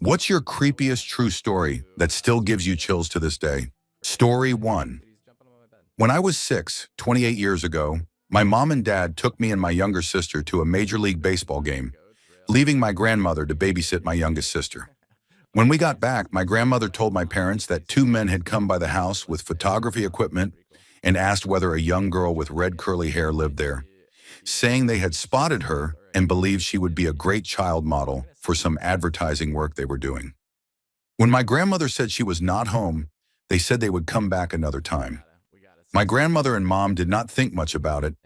What's your creepiest true story that still gives you chills to this day? Story 1. When I was 6, 28 years ago, my mom and dad took me and my younger sister to a Major League Baseball game, leaving my grandmother to babysit my youngest sister. When we got back, my grandmother told my parents that two men had come by the house with photography equipment and asked whether a young girl with red curly hair lived there, saying they had spotted her and believed she would be a great child model for some advertising work they were doing. When my grandmother said she was not home, they said they would come back another time. My grandmother and mom did not think much about it,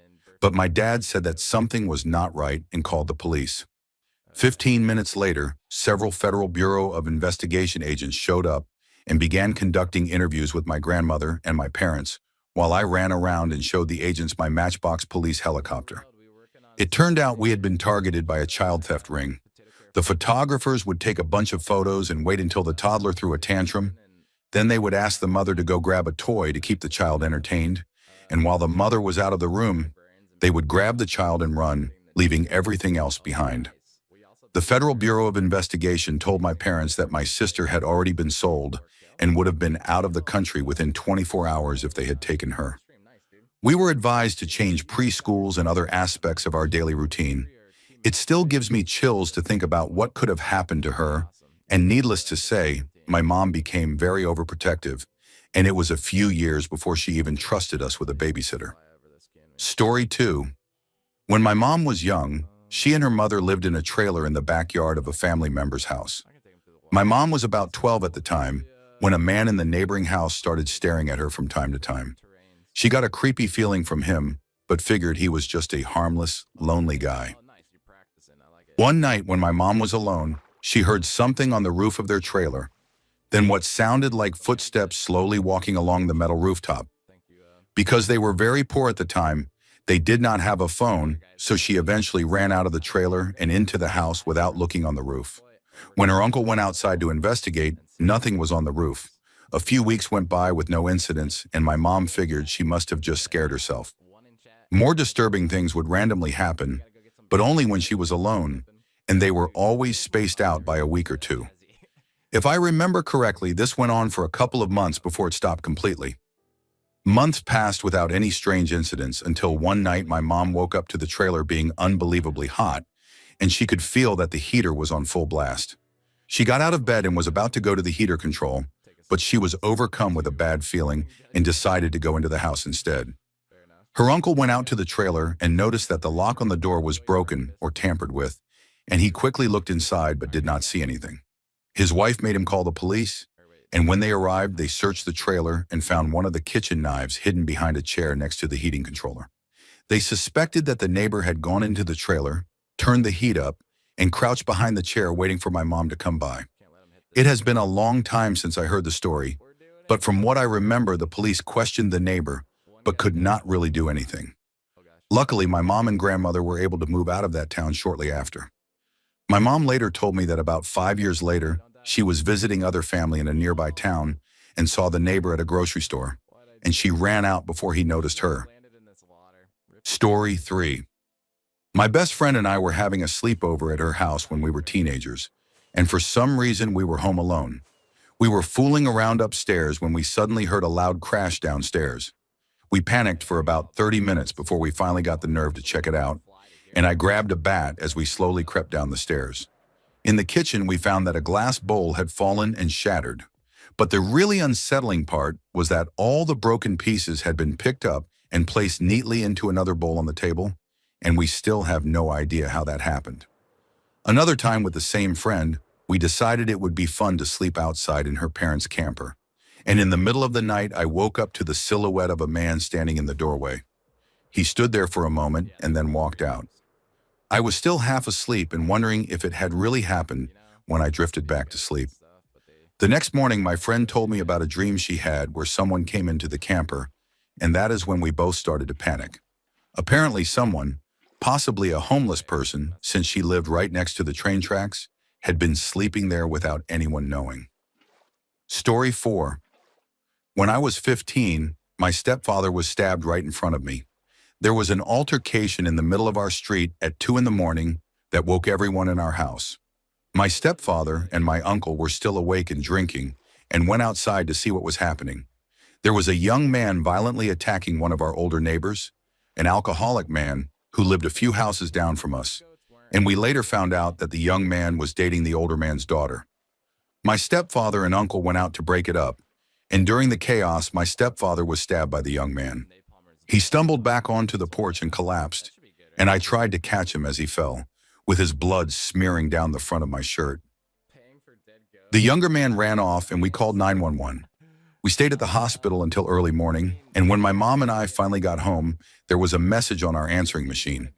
but my dad said that something was not right and called the police. 15 minutes later, several Federal Bureau of Investigation agents showed up and began conducting interviews with my grandmother and my parents, while I ran around and showed the agents my Matchbox police helicopter. It turned out we had been targeted by a child theft ring. The photographers would take a bunch of photos and wait until the toddler threw a tantrum. Then they would ask the mother to go grab a toy to keep the child entertained. And while the mother was out of the room, they would grab the child and run, leaving everything else behind. The Federal Bureau of Investigation told my parents that my sister had already been sold and would have been out of the country within 24 hours if they had taken her. We were advised to change preschools and other aspects of our daily routine. It still gives me chills to think about what could have happened to her, and needless to say, my mom became very overprotective, and it was a few years before she even trusted us with a babysitter. Story 2. When my mom was young, she and her mother lived in a trailer in the backyard of a family member's house. My mom was about 12 at the time when a man in the neighboring house started staring at her from time to time. She got a creepy feeling from him, but figured he was just a harmless, lonely guy. One night when my mom was alone, she heard something on the roof of their trailer, then what sounded like footsteps slowly walking along the metal rooftop. Because they were very poor at the time, they did not have a phone, so she eventually ran out of the trailer and into the house without looking on the roof. When her uncle went outside to investigate, nothing was on the roof. A few weeks went by with no incidents, and my mom figured she must have just scared herself. More disturbing things would randomly happen, but only when she was alone, and they were always spaced out by a week or two. If I remember correctly, this went on for a couple of months before it stopped completely. Months passed without any strange incidents until one night my mom woke up to the trailer being unbelievably hot, and she could feel that the heater was on full blast. She got out of bed and was about to go to the heater control, but she was overcome with a bad feeling and decided to go into the house instead. Her uncle went out to the trailer and noticed that the lock on the door was broken or tampered with, and he quickly looked inside but did not see anything. His wife made him call the police, and when they arrived, they searched the trailer and found one of the kitchen knives hidden behind a chair next to the heating controller. They suspected that the neighbor had gone into the trailer, turned the heat up, and crouched behind the chair waiting for my mom to come by. It has been a long time since I heard the story, but from what I remember, the police questioned the neighbor, but could not really do anything. Luckily, my mom and grandmother were able to move out of that town shortly after. My mom later told me that about 5 years later, she was visiting other family in a nearby town and saw the neighbor at a grocery store, and she ran out before he noticed her. Story 3. My best friend and I were having a sleepover at her house when we were teenagers, and for some reason we were home alone. We were fooling around upstairs when we suddenly heard a loud crash downstairs. We panicked for about 30 minutes before we finally got the nerve to check it out, and I grabbed a bat as we slowly crept down the stairs. In the kitchen, we found that a glass bowl had fallen and shattered. But the really unsettling part was that all the broken pieces had been picked up and placed neatly into another bowl on the table, and we still have no idea how that happened. Another time with the same friend, we decided it would be fun to sleep outside in her parents' camper. And in the middle of the night, I woke up to the silhouette of a man standing in the doorway. He stood there for a moment and then walked out. I was still half asleep and wondering if it had really happened when I drifted back to sleep. The next morning, my friend told me about a dream she had where someone came into the camper, and that is when we both started to panic. Apparently someone, possibly a homeless person since she lived right next to the train tracks, had been sleeping there without anyone knowing. Story 4. When I was 15, my stepfather was stabbed right in front of me. There was an altercation in the middle of our street at 2 in the morning that woke everyone in our house. My stepfather and my uncle were still awake and drinking and went outside to see what was happening. There was a young man violently attacking one of our older neighbors, an alcoholic man who lived a few houses down from us, and we later found out that the young man was dating the older man's daughter. My stepfather and uncle went out to break it up, and during the chaos, my stepfather was stabbed by the young man. He stumbled back onto the porch and collapsed, and I tried to catch him as he fell, with his blood smearing down the front of my shirt. The younger man ran off and we called 911. We stayed at the hospital until early morning, and when my mom and I finally got home, there was a message on our answering machine.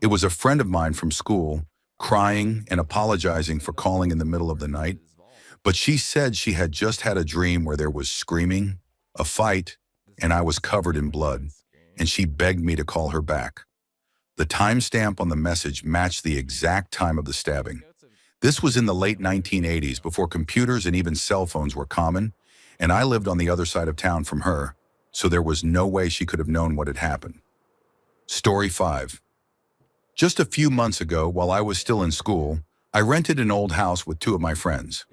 It was a friend of mine from school, crying and apologizing for calling in the middle of the night. But she said she had just had a dream where there was screaming, a fight, and I was covered in blood, and she begged me to call her back. The timestamp on the message matched the exact time of the stabbing. This was in the late 1980s, before computers and even cell phones were common, and I lived on the other side of town from her, so there was no way she could have known what had happened. Story 5. Just a few months ago, while I was still in school, I rented an old house with two of my friends.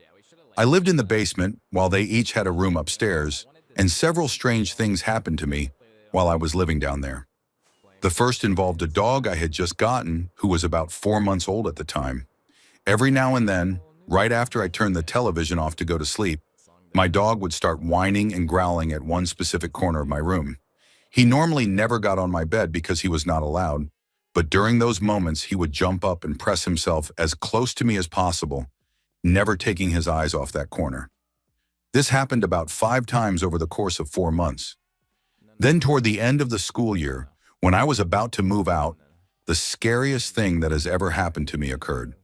I lived in the basement while they each had a room upstairs, and several strange things happened to me while I was living down there. The first involved a dog I had just gotten who was about 4 months old at the time. Every now and then, right after I turned the television off to go to sleep, my dog would start whining and growling at one specific corner of my room. He normally never got on my bed because he was not allowed, but during those moments he would jump up and press himself as close to me as possible, never taking his eyes off that corner. This happened about 5 times over the course of 4 months. Then toward the end of the school year, when I was about to move out, the scariest thing that has ever happened to me occurred.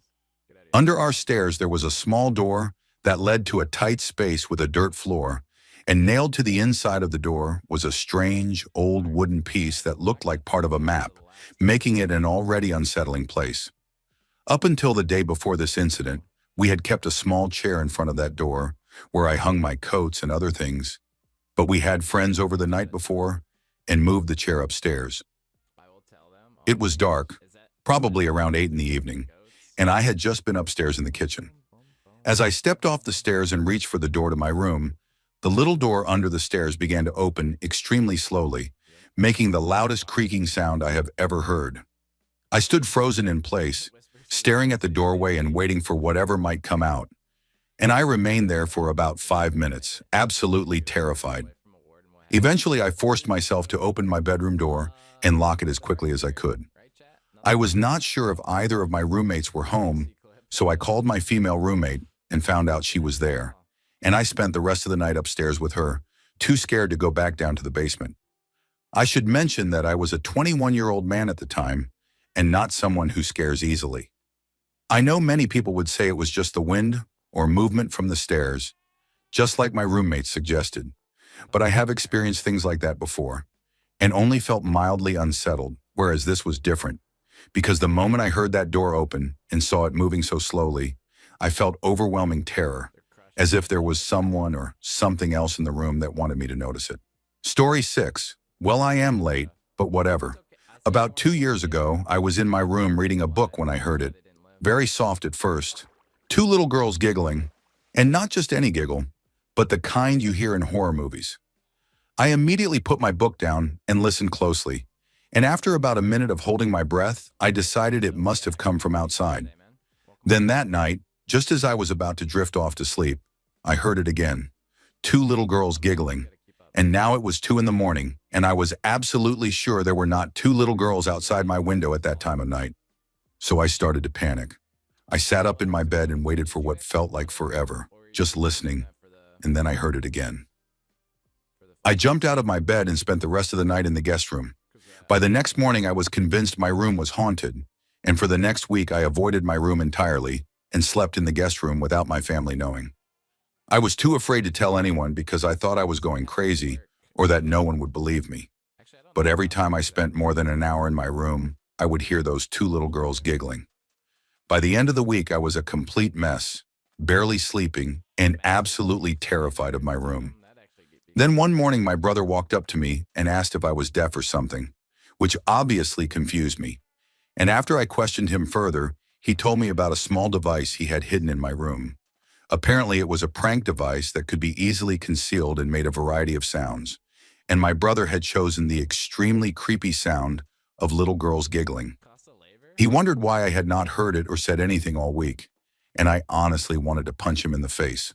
Under our stairs there was a small door that led to a tight space with a dirt floor, and nailed to the inside of the door was a strange, old wooden piece that looked like part of a map, making it an already unsettling place. Up until the day before this incident, we had kept a small chair in front of that door, where I hung my coats and other things, but we had friends over the night before and moved the chair upstairs. It was dark, probably around 8 in the evening, and I had just been upstairs in the kitchen. As I stepped off the stairs and reached for the door to my room, the little door under the stairs began to open extremely slowly, making the loudest creaking sound I have ever heard. I stood frozen in place, staring at the doorway and waiting for whatever might come out, and I remained there for about 5 minutes, absolutely terrified. Eventually, I forced myself to open my bedroom door and lock it as quickly as I could. I was not sure if either of my roommates were home, so I called my female roommate and found out she was there, and I spent the rest of the night upstairs with her, too scared to go back down to the basement. I should mention that I was a 21-year-old man at the time, and not someone who scares easily. I know many people would say it was just the wind or movement from the stairs, just like my roommates suggested, but I have experienced things like that before, and only felt mildly unsettled, whereas this was different, because the moment I heard that door open and saw it moving so slowly, I felt overwhelming terror, as if there was someone or something else in the room that wanted me to notice it. Story 6. Well, I am late, but whatever. About 2 years ago, I was in my room reading a book when I heard it. Very soft at first. 2 little girls giggling, and not just any giggle, but the kind you hear in horror movies. I immediately put my book down and listened closely, and after about a minute of holding my breath, I decided it must have come from outside. Then that night, just as I was about to drift off to sleep, I heard it again. 2 little girls giggling, and now it was 2 in the morning, and I was absolutely sure there were not 2 little girls outside my window at that time of night. So I started to panic. I sat up in my bed and waited for what felt like forever, just listening, and then I heard it again. I jumped out of my bed and spent the rest of the night in the guest room. By the next morning, I was convinced my room was haunted, and for the next week, I avoided my room entirely and slept in the guest room without my family knowing. I was too afraid to tell anyone because I thought I was going crazy or that no one would believe me. But every time I spent more than an hour in my room, I would hear those 2 little girls giggling. By the end of the week, I was a complete mess, barely sleeping, and absolutely terrified of my room. Then one morning, my brother walked up to me and asked if I was deaf or something, which obviously confused me. And after I questioned him further, he told me about a small device he had hidden in my room. Apparently, it was a prank device that could be easily concealed and made a variety of sounds. And my brother had chosen the extremely creepy sound of little girls giggling. He wondered why I had not heard it or said anything all week, and I honestly wanted to punch him in the face.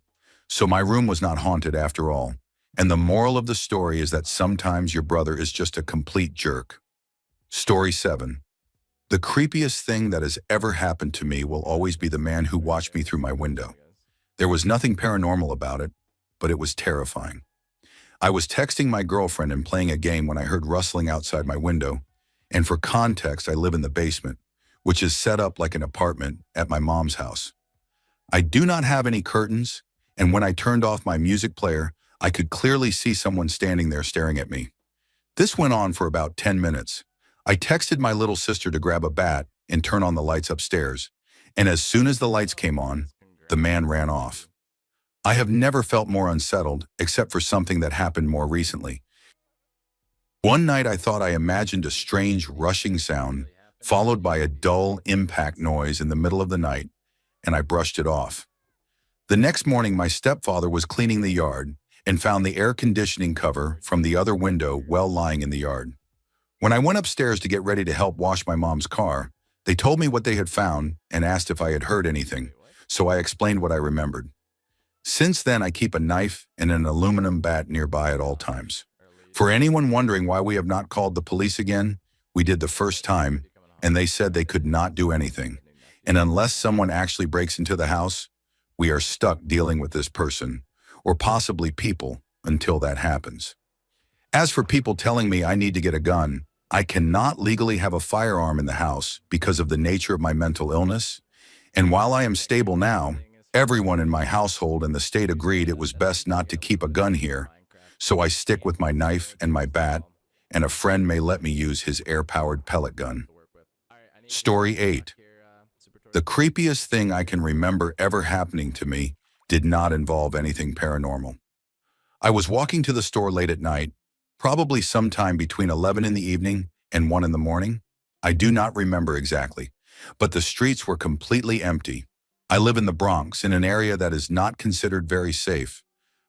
So my room was not haunted after all. And the moral of the story is that sometimes your brother is just a complete jerk. Story 7. The creepiest thing that has ever happened to me will always be the man who watched me through my window. There was nothing paranormal about it, but it was terrifying. I was texting my girlfriend and playing a game when I heard rustling outside my window. And for context, I live in the basement, which is set up like an apartment at my mom's house. I do not have any curtains, and when I turned off my music player, I could clearly see someone standing there staring at me. This went on for about 10 minutes. I texted my little sister to grab a bat and turn on the lights upstairs, and as soon as the lights came on, the man ran off. I have never felt more unsettled, except for something that happened more recently. One night I thought I imagined a strange rushing sound, followed by a dull impact noise in the middle of the night, and I brushed it off. The next morning my stepfather was cleaning the yard and found the air conditioning cover from the other window well lying in the yard. When I went upstairs to get ready to help wash my mom's car, they told me what they had found and asked if I had heard anything, so I explained what I remembered. Since then, I keep a knife and an aluminum bat nearby at all times. For anyone wondering why we have not called the police again, we did the first time, and they said they could not do anything. And unless someone actually breaks into the house, we are stuck dealing with this person, or possibly people, until that happens. As for people telling me I need to get a gun, I cannot legally have a firearm in the house because of the nature of my mental illness. And while I am stable now, everyone in my household and the state agreed it was best not to keep a gun here, so I stick with my knife and my bat, and a friend may let me use his air-powered pellet gun. Story 8. The creepiest thing I can remember ever happening to me did not involve anything paranormal. I was walking to the store late at night, probably sometime between 11 in the evening and 1 in the morning. I do not remember exactly, but the streets were completely empty. I live in the Bronx, in an area that is not considered very safe,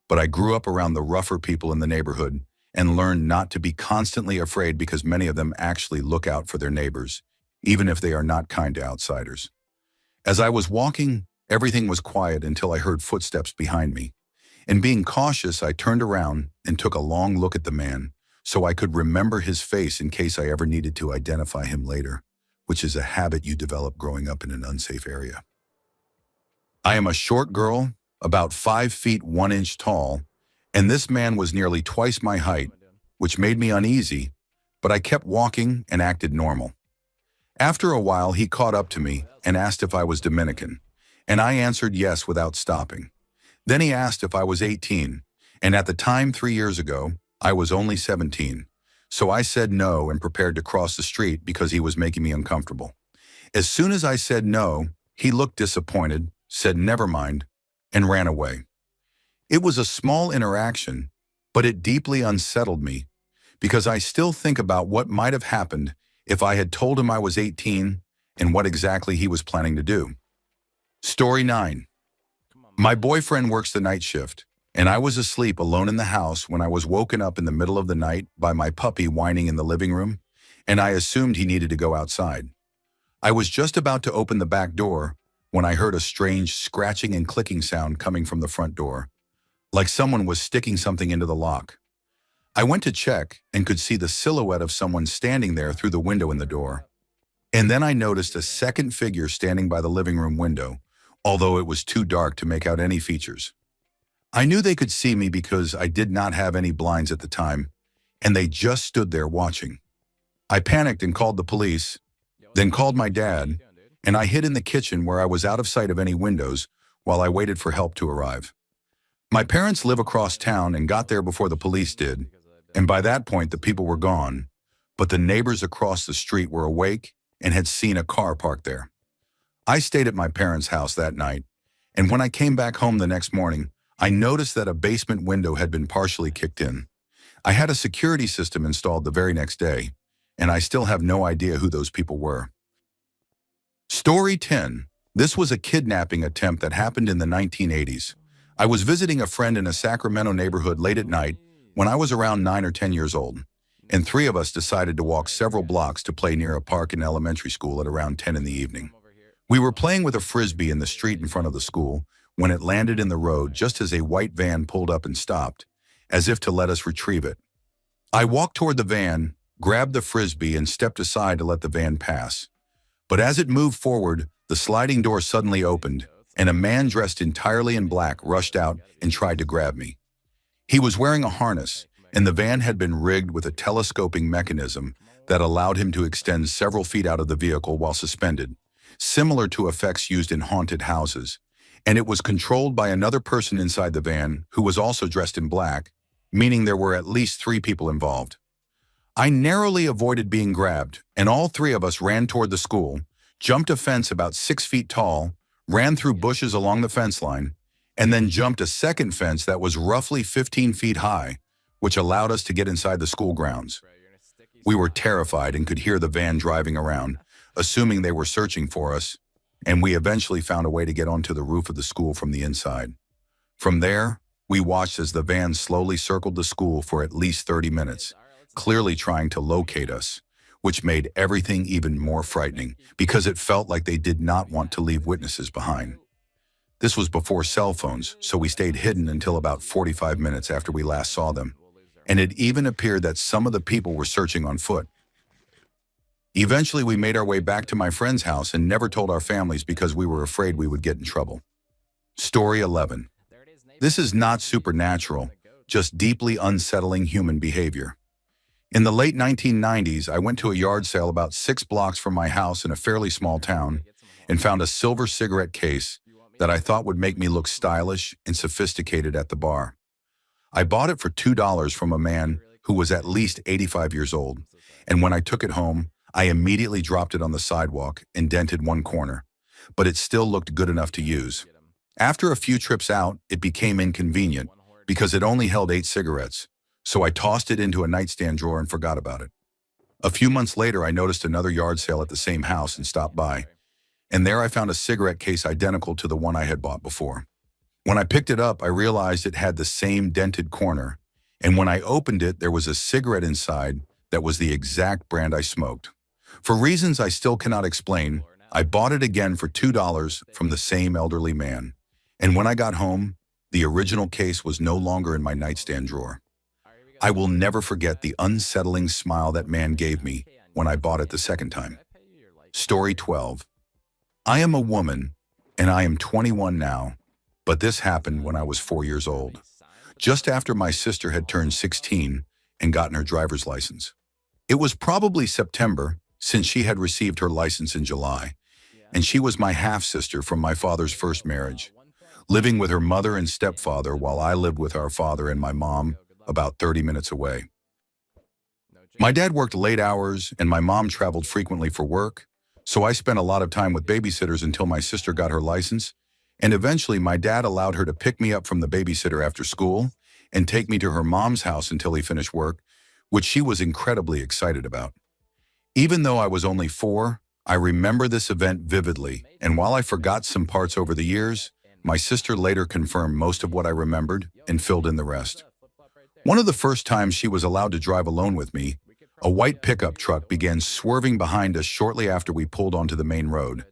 but I grew up around the rougher people in the neighborhood and learned not to be constantly afraid because many of them actually look out for their neighbors, even if they are not kind to outsiders. As I was walking, everything was quiet until I heard footsteps behind me. And being cautious, I turned around and took a long look at the man so I could remember his face in case I ever needed to identify him later, which is a habit you develop growing up in an unsafe area. I am a short girl, about 5 feet 1 inch tall, and this man was nearly twice my height, which made me uneasy, but I kept walking and acted normal. After a while, he caught up to me and asked if I was Dominican, and I answered yes without stopping. Then he asked if I was 18, and at the time 3 years ago, I was only 17, so I said no and prepared to cross the street because he was making me uncomfortable. As soon as I said no, he looked disappointed, said never mind, and ran away. It was a small interaction, but it deeply unsettled me because I still think about what might have happened if I had told him I was 18 and what exactly he was planning to do. Story 9. My boyfriend works the night shift, and I was asleep alone in the house when I was woken up in the middle of the night by my puppy whining in the living room, and I assumed he needed to go outside. I was just about to open the back door when I heard a strange scratching and clicking sound coming from the front door, like someone was sticking something into the lock. I went to check and could see the silhouette of someone standing there through the window in the door. And then I noticed a second figure standing by the living room window, although it was too dark to make out any features. I knew they could see me because I did not have any blinds at the time, and they just stood there watching. I panicked and called the police, then called my dad, and I hid in the kitchen where I was out of sight of any windows while I waited for help to arrive. My parents live across town and got there before the police did, and by that point the people were gone, but the neighbors across the street were awake and had seen a car parked there. I stayed at my parents' house that night, and when I came back home the next morning, I noticed that a basement window had been partially kicked in. I had a security system installed the very next day, and I still have no idea who those people were. Story 10. This was a kidnapping attempt that happened in the 1980s. I was visiting a friend in a Sacramento neighborhood late at night when I was around 9 or 10 years old, and three of us decided to walk several blocks to play near a park in elementary school at around 10 in the evening. We were playing with a frisbee in the street in front of the school when it landed in the road just as a white van pulled up and stopped, as if to let us retrieve it. I walked toward the van, grabbed the frisbee, and stepped aside to let the van pass. But as it moved forward, the sliding door suddenly opened, and a man dressed entirely in black rushed out and tried to grab me. He was wearing a harness, and the van had been rigged with a telescoping mechanism that allowed him to extend several feet out of the vehicle while suspended, similar to effects used in haunted houses, and it was controlled by another person inside the van who was also dressed in black, meaning there were at least 3 people involved. I narrowly avoided being grabbed, and all 3 of us ran toward the school, jumped a fence about 6 feet tall, ran through bushes along the fence line, and then jumped a second fence that was roughly 15 feet high, which allowed us to get inside the school grounds. We were terrified and could hear the van driving around, assuming they were searching for us, and we eventually found a way to get onto the roof of the school from the inside. From there, we watched as the van slowly circled the school for at least 30 minutes, clearly trying to locate us, which made everything even more frightening because it felt like they did not want to leave witnesses behind. This was before cell phones, so we stayed hidden until about 45 minutes after we last saw them, and it even appeared that some of the people were searching on foot. Eventually, we made our way back to my friend's house and never told our families because we were afraid we would get in trouble. Story 11. This is not supernatural, just deeply unsettling human behavior. In the late 1990s, I went to a yard sale about 6 blocks from my house in a fairly small town and found a silver cigarette case that I thought would make me look stylish and sophisticated at the bar. I bought it for $2 from a man who was at least 85 years old, and when I took it home, I immediately dropped it on the sidewalk and dented one corner, but it still looked good enough to use. After a few trips out, it became inconvenient because it only held 8 cigarettes, so I tossed it into a nightstand drawer and forgot about it. A few months later, I noticed another yard sale at the same house and stopped by, and there I found a cigarette case identical to the one I had bought before. When I picked it up, I realized it had the same dented corner, and when I opened it, there was a cigarette inside that was the exact brand I smoked. For reasons I still cannot explain, I bought it again for $2 from the same elderly man, and when I got home, the original case was no longer in my nightstand drawer. I will never forget the unsettling smile that man gave me when I bought it the second time. Story 12. I am a woman, and I am 21 now, but this happened when I was 4 years old, just after my sister had turned 16 and gotten her driver's license. It was probably September, since she had received her license in July, and she was my half-sister from my father's first marriage, living with her mother and stepfather while I lived with our father and my mom about 30 minutes away. My dad worked late hours and my mom traveled frequently for work, so I spent a lot of time with babysitters until my sister got her license, and eventually my dad allowed her to pick me up from the babysitter after school and take me to her mom's house until he finished work, which she was incredibly excited about. Even though I was only 4, I remember this event vividly, and while I forgot some parts over the years, my sister later confirmed most of what I remembered and filled in the rest. One of the first times she was allowed to drive alone with me, a white pickup truck began swerving behind us shortly after we pulled onto the main road,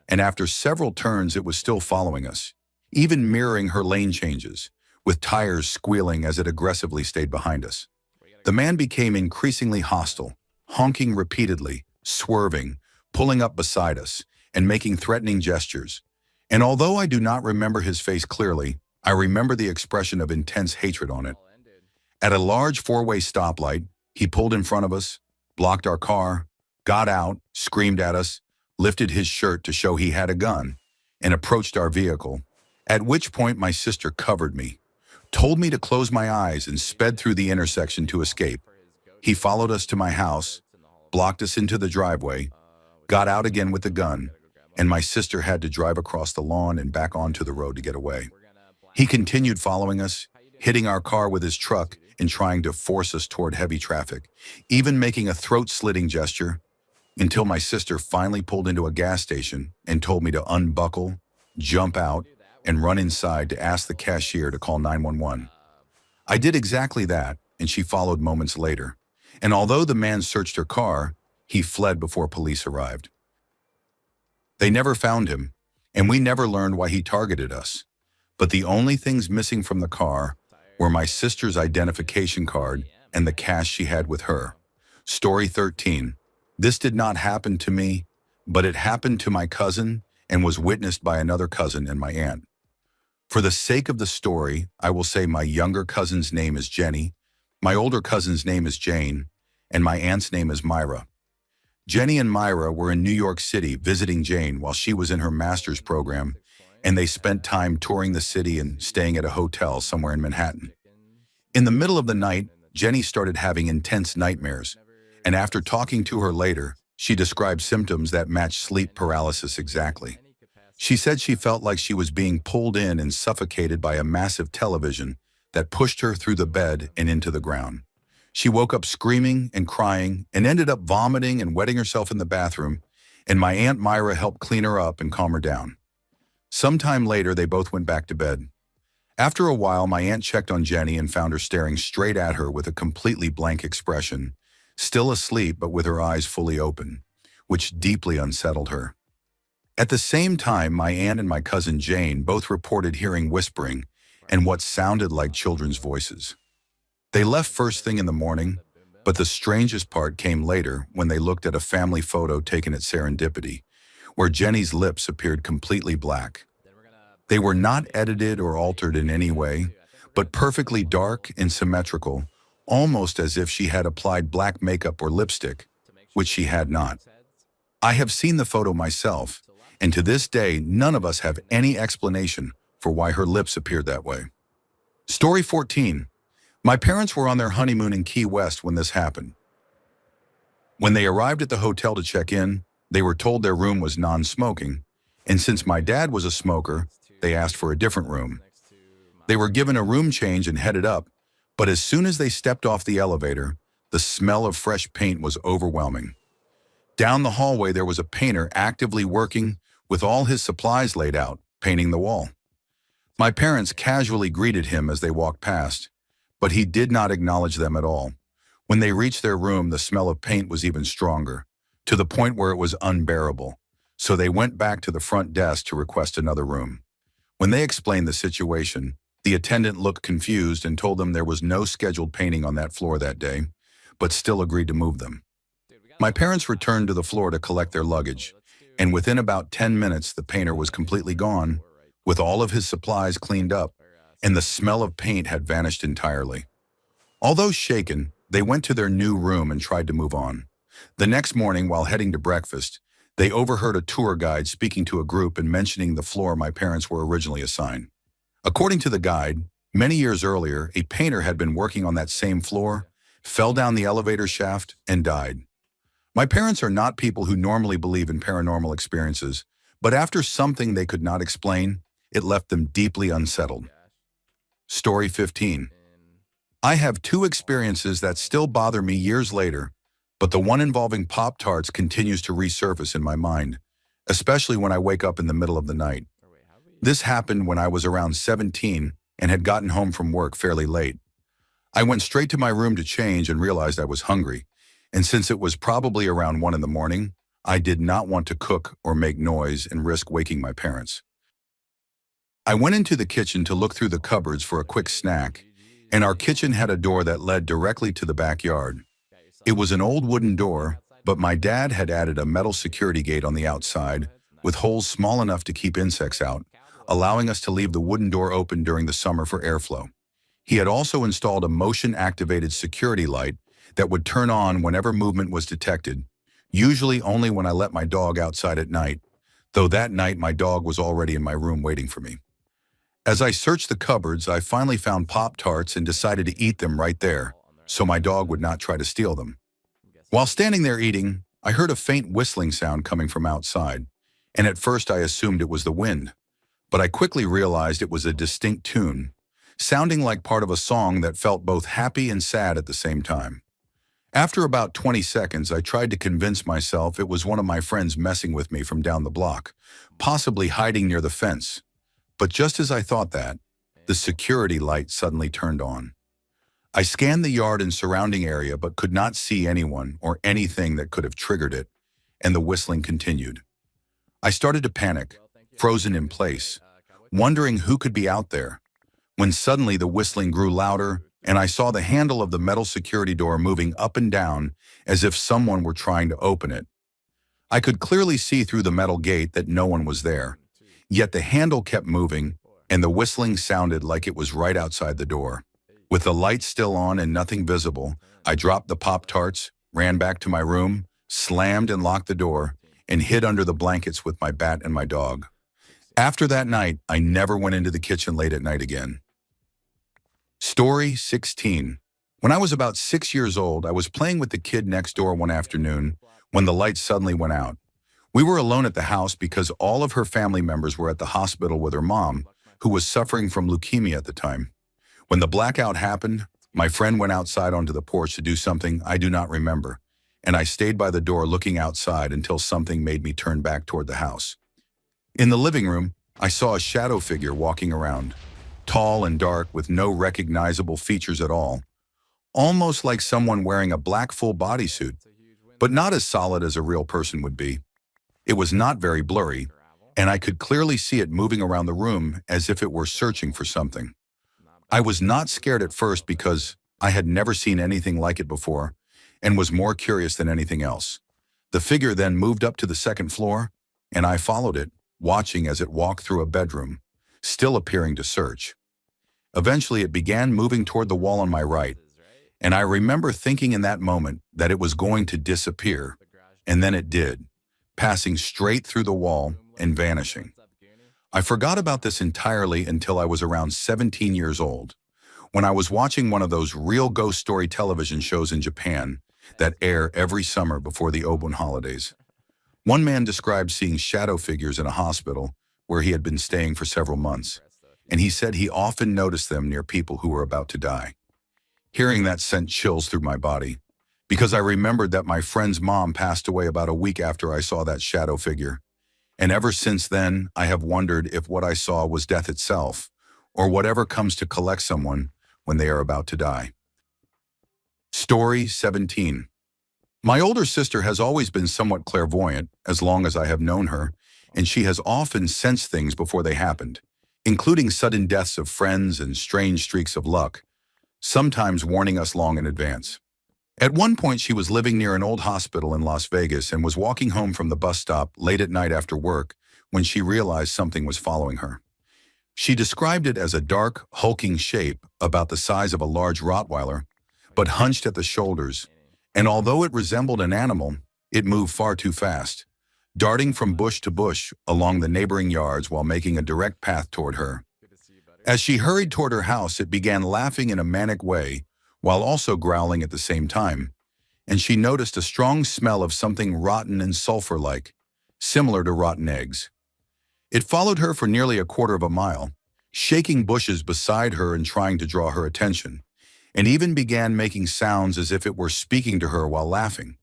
and after several turns it was still following us, even mirroring her lane changes, with tires squealing as it aggressively stayed behind us. The man became increasingly hostile, honking repeatedly, swerving, pulling up beside us, and making threatening gestures. And although I do not remember his face clearly, I remember the expression of intense hatred on it. At a large 4-way stoplight, he pulled in front of us, blocked our car, got out, screamed at us, lifted his shirt to show he had a gun, and approached our vehicle, at which point my sister covered me, told me to close my eyes, and sped through the intersection to escape. He followed us to my house, blocked us into the driveway, got out again with the gun, and my sister had to drive across the lawn and back onto the road to get away. He continued following us, hitting our car with his truck and trying to force us toward heavy traffic, even making a throat-slitting gesture, until my sister finally pulled into a gas station and told me to unbuckle, jump out, and run inside to ask the cashier to call 911. I did exactly that, and she followed moments later. And although the man searched her car, he fled before police arrived. They never found him, and we never learned why he targeted us. But the only things missing from the car were my sister's identification card and the cash she had with her. Story 13. This did not happen to me, but it happened to my cousin and was witnessed by another cousin and my aunt. For the sake of the story, I will say my younger cousin's name is Jenny, my older cousin's name is Jane, and my aunt's name is Myra. Jenny and Myra were in New York City visiting Jane while she was in her master's program, and they spent time touring the city and staying at a hotel somewhere in Manhattan. In the middle of the night, Jenny started having intense nightmares, and after talking to her later, she described symptoms that matched sleep paralysis exactly. She said she felt like she was being pulled in and suffocated by a massive television that pushed her through the bed and into the ground. She woke up screaming and crying and ended up vomiting and wetting herself in the bathroom, and my Aunt Myra helped clean her up and calm her down. Sometime later, they both went back to bed. After a while, my aunt checked on Jenny and found her staring straight at her with a completely blank expression, still asleep but with her eyes fully open, which deeply unsettled her. At the same time, my aunt and my cousin Jane both reported hearing whispering and what sounded like children's voices. They left first thing in the morning, but the strangest part came later when they looked at a family photo taken at Serendipity, where Jenny's lips appeared completely black. They were not edited or altered in any way, but perfectly dark and symmetrical, almost as if she had applied black makeup or lipstick, which she had not. I have seen the photo myself, and to this day, none of us have any explanation for why her lips appeared that way. Story 14. My parents were on their honeymoon in Key West when this happened. When they arrived at the hotel to check in, they were told their room was non-smoking, and since my dad was a smoker, they asked for a different room. They were given a room change and headed up, but as soon as they stepped off the elevator, the smell of fresh paint was overwhelming. Down the hallway, there was a painter actively working with all his supplies laid out, painting the wall. My parents casually greeted him as they walked past, but he did not acknowledge them at all. When they reached their room, the smell of paint was even stronger, to the point where it was unbearable, so they went back to the front desk to request another room. When they explained the situation, the attendant looked confused and told them there was no scheduled painting on that floor that day, but still agreed to move them. My parents returned to the floor to collect their luggage, and within about 10 minutes, the painter was completely gone, with all of his supplies cleaned up, and the smell of paint had vanished entirely. Although shaken, they went to their new room and tried to move on. The next morning, while heading to breakfast, they overheard a tour guide speaking to a group and mentioning the floor my parents were originally assigned. According to the guide, many years earlier, a painter had been working on that same floor, fell down the elevator shaft, and died. My parents are not people who normally believe in paranormal experiences, but after something they could not explain, it left them deeply unsettled. Story 15. I have two experiences that still bother me years later, but the one involving Pop-Tarts continues to resurface in my mind, especially when I wake up in the middle of the night. This happened when I was around 17 and had gotten home from work fairly late. I went straight to my room to change and realized I was hungry, and since it was probably around 1 in the morning, I did not want to cook or make noise and risk waking my parents. I went into the kitchen to look through the cupboards for a quick snack, and our kitchen had a door that led directly to the backyard. It was an old wooden door, but my dad had added a metal security gate on the outside with holes small enough to keep insects out, allowing us to leave the wooden door open during the summer for airflow. He had also installed a motion-activated security light that would turn on whenever movement was detected, usually only when I let my dog outside at night, though that night my dog was already in my room waiting for me. As I searched the cupboards, I finally found Pop-Tarts and decided to eat them right there, so my dog would not try to steal them. While standing there eating, I heard a faint whistling sound coming from outside, and at first I assumed it was the wind, but I quickly realized it was a distinct tune, sounding like part of a song that felt both happy and sad at the same time. After about 20 seconds, I tried to convince myself it was one of my friends messing with me from down the block, possibly hiding near the fence. But just as I thought that, the security light suddenly turned on. I scanned the yard and surrounding area but could not see anyone or anything that could have triggered it, and the whistling continued. I started to panic, frozen in place, wondering who could be out there, when suddenly the whistling grew louder and I saw the handle of the metal security door moving up and down as if someone were trying to open it. I could clearly see through the metal gate that no one was there, yet the handle kept moving and the whistling sounded like it was right outside the door. With the lights still on and nothing visible, I dropped the Pop-Tarts, ran back to my room, slammed and locked the door, and hid under the blankets with my bat and my dog. After that night, I never went into the kitchen late at night again. Story 16. When I was about 6 years old, I was playing with the kid next door one afternoon when the lights suddenly went out. We were alone at the house because all of her family members were at the hospital with her mom, who was suffering from leukemia at the time. When the blackout happened, my friend went outside onto the porch to do something I do not remember, and I stayed by the door looking outside until something made me turn back toward the house. In the living room, I saw a shadow figure walking around, tall and dark with no recognizable features at all, almost like someone wearing a black full bodysuit, but not as solid as a real person would be. It was not very blurry, and I could clearly see it moving around the room as if it were searching for something. I was not scared at first because I had never seen anything like it before and was more curious than anything else. The figure then moved up to the second floor, and I followed it, watching as it walked through a bedroom, still appearing to search. Eventually, it began moving toward the wall on my right, and I remember thinking in that moment that it was going to disappear, and then it did, passing straight through the wall and vanishing. I forgot about this entirely until I was around 17 years old, when I was watching one of those real ghost story television shows in Japan that air every summer before the Obon holidays. One man described seeing shadow figures in a hospital where he had been staying for several months, and he said he often noticed them near people who were about to die. Hearing that sent chills through my body, because I remembered that my friend's mom passed away about a week after I saw that shadow figure. And ever since then, I have wondered if what I saw was death itself, or whatever comes to collect someone when they are about to die. Story 17. My older sister has always been somewhat clairvoyant as long as I have known her, and she has often sensed things before they happened, including sudden deaths of friends and strange streaks of luck, sometimes warning us long in advance. At one point, she was living near an old hospital in Las Vegas and was walking home from the bus stop late at night after work when she realized something was following her. She described it as a dark, hulking shape about the size of a large Rottweiler, but hunched at the shoulders, and although it resembled an animal, it moved far too fast, darting from bush to bush along the neighboring yards while making a direct path toward her. As she hurried toward her house, it began laughing in a manic way, while also growling at the same time, and she noticed a strong smell of something rotten and sulfur-like, similar to rotten eggs. It followed her for nearly a quarter of a mile, shaking bushes beside her and trying to draw her attention, and even began making sounds as if it were speaking to her while laughing.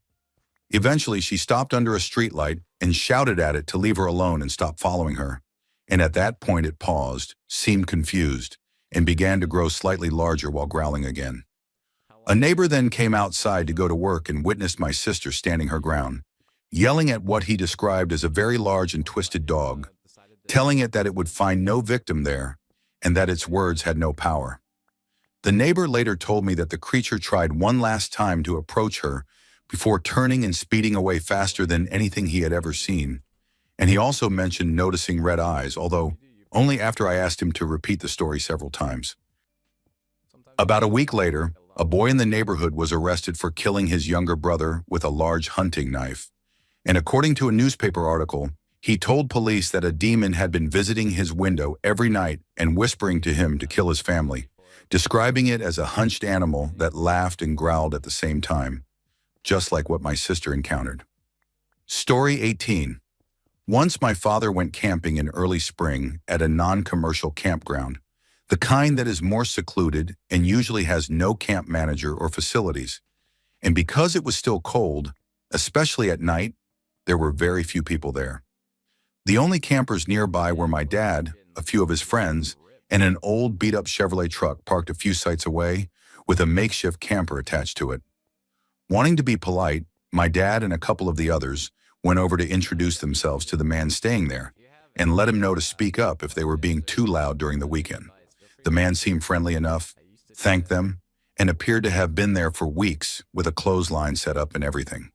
Eventually, she stopped under a streetlight and shouted at it to leave her alone and stop following her, and at that point it paused, seemed confused, and began to grow slightly larger while growling again. A neighbor then came outside to go to work and witnessed my sister standing her ground, yelling at what he described as a very large and twisted dog, telling it that it would find no victim there and that its words had no power. The neighbor later told me that the creature tried one last time to approach her before turning and speeding away faster than anything he had ever seen, and he also mentioned noticing red eyes, although only after I asked him to repeat the story several times. About a week later, a boy in the neighborhood was arrested for killing his younger brother with a large hunting knife, and according to a newspaper article, he told police that a demon had been visiting his window every night and whispering to him to kill his family, describing it as a hunched animal that laughed and growled at the same time, just like what my sister encountered. Story 18. Once my father went camping in early spring at a non-commercial campground, the kind that is more secluded and usually has no camp manager or facilities, And because it was still cold, especially at night, there were very few people there. The only campers nearby were my dad, a few of his friends, and an old beat-up Chevrolet truck parked a few sites away with a makeshift camper attached to it. Wanting to be polite, my dad and a couple of the others went over to introduce themselves to the man staying there and let him know to speak up if they were being too loud during the weekend. The man seemed friendly enough, thanked them, and appeared to have been there for weeks with a clothesline set up and everything.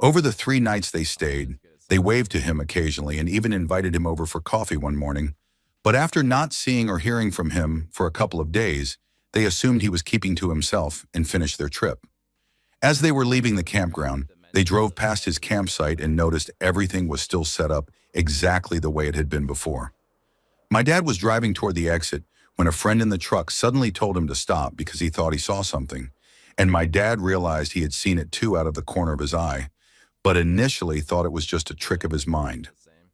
Over the 3 nights they stayed, they waved to him occasionally and even invited him over for coffee one morning. But after not seeing or hearing from him for a couple of days, they assumed he was keeping to himself and finished their trip. As they were leaving the campground, they drove past his campsite and noticed everything was still set up exactly the way it had been before. My dad was driving toward the exit when a friend in the truck suddenly told him to stop because he thought he saw something, and my dad realized he had seen it too out of the corner of his eye, but initially thought it was just a trick of his mind.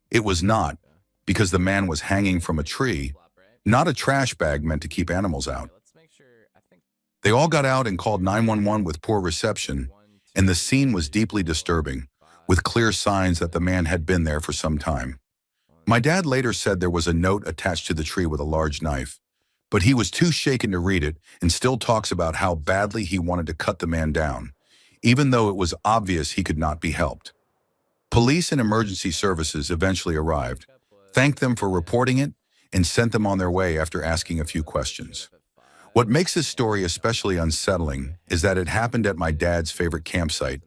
It was not, because the man was hanging from a tree, not a trash bag meant to keep animals out. They all got out and called 911 with poor reception, and the scene was deeply disturbing, with clear signs that the man had been there for some time. My dad later said there was a note attached to the tree with a large knife, but he was too shaken to read it and still talks about how badly he wanted to cut the man down, even though it was obvious he could not be helped. Police and emergency services eventually arrived, thanked them for reporting it, and sent them on their way after asking a few questions. What makes this story especially unsettling is that it happened at my dad's favorite campsite,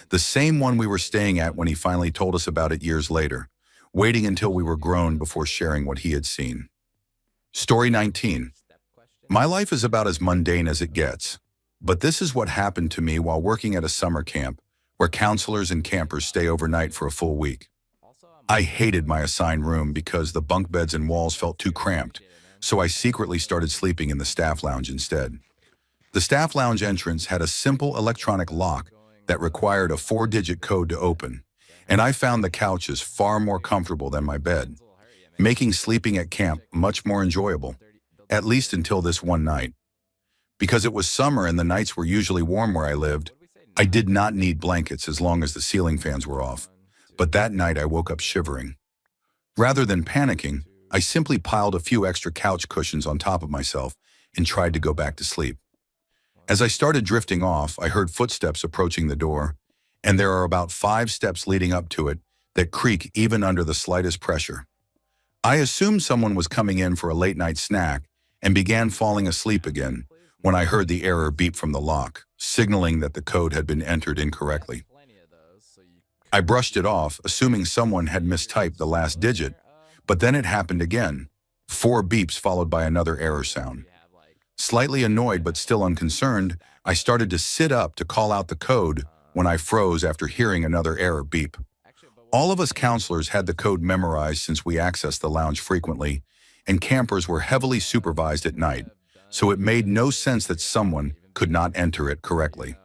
the same one we were staying at when he finally told us about it years later, waiting until we were grown before sharing what he had seen. Story 19. My life is about as mundane as it gets, but this is what happened to me while working at a summer camp where counselors and campers stay overnight for a full week. I hated my assigned room because the bunk beds and walls felt too cramped, so I secretly started sleeping in the staff lounge instead. The staff lounge entrance had a simple electronic lock that required a 4-digit code to open, and I found the couches far more comfortable than my bed, making sleeping at camp much more enjoyable, at least until this one night. Because it was summer and the nights were usually warm where I lived, I did not need blankets as long as the ceiling fans were off, but that night I woke up shivering. Rather than panicking, I simply piled a few extra couch cushions on top of myself and tried to go back to sleep. As I started drifting off, I heard footsteps approaching the door, and there are about 5 steps leading up to it that creak even under the slightest pressure. I assumed someone was coming in for a late-night snack and began falling asleep again when I heard the error beep from the lock, signaling that the code had been entered incorrectly. I brushed it off, assuming someone had mistyped the last digit, but then it happened again, 4 beeps followed by another error sound. Slightly annoyed but still unconcerned, I started to sit up to call out the code when I froze after hearing another error beep. All of us counselors had the code memorized since we accessed the lounge frequently, and campers were heavily supervised at night, so it made no sense that someone could not enter it correctly.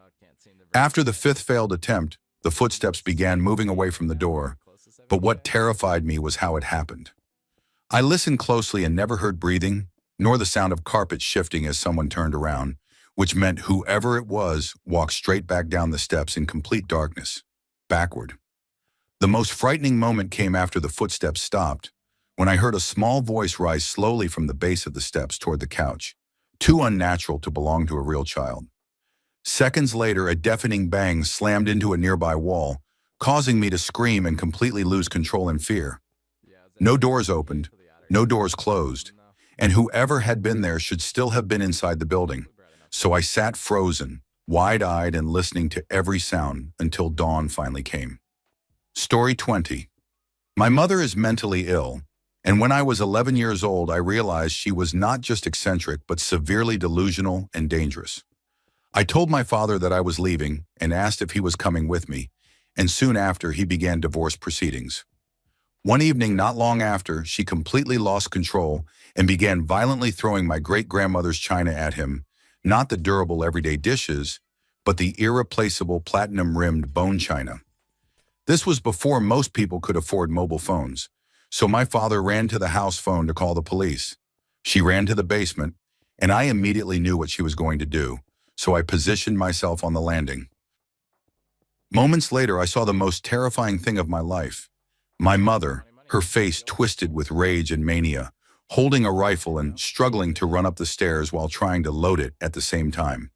After the 5th failed attempt, the footsteps began moving away from the door, but what terrified me was how it happened. I listened closely and never heard breathing, nor the sound of carpet shifting as someone turned around, which meant whoever it was walked straight back down the steps in complete darkness, backward. The most frightening moment came after the footsteps stopped, when I heard a small voice rise slowly from the base of the steps toward the couch, too unnatural to belong to a real child. Seconds later, a deafening bang slammed into a nearby wall, causing me to scream and completely lose control in fear. No doors opened, no doors closed, and whoever had been there should still have been inside the building, so I sat frozen, wide-eyed and listening to every sound until dawn finally came. Story 20. My mother is mentally ill, and when I was 11 years old, I realized she was not just eccentric, but severely delusional and dangerous. I told my father that I was leaving and asked if he was coming with me, and soon after, he began divorce proceedings. One evening, not long after, she completely lost control and began violently throwing my great-grandmother's china at him, not the durable everyday dishes, but the irreplaceable platinum-rimmed bone china. This was before most people could afford mobile phones, so my father ran to the house phone to call the police. She ran to the basement, and I immediately knew what she was going to do, so I positioned myself on the landing. Moments later, I saw the most terrifying thing of my life. My mother, her face twisted with rage and mania, holding a rifle and struggling to run up the stairs while trying to load it at the same time.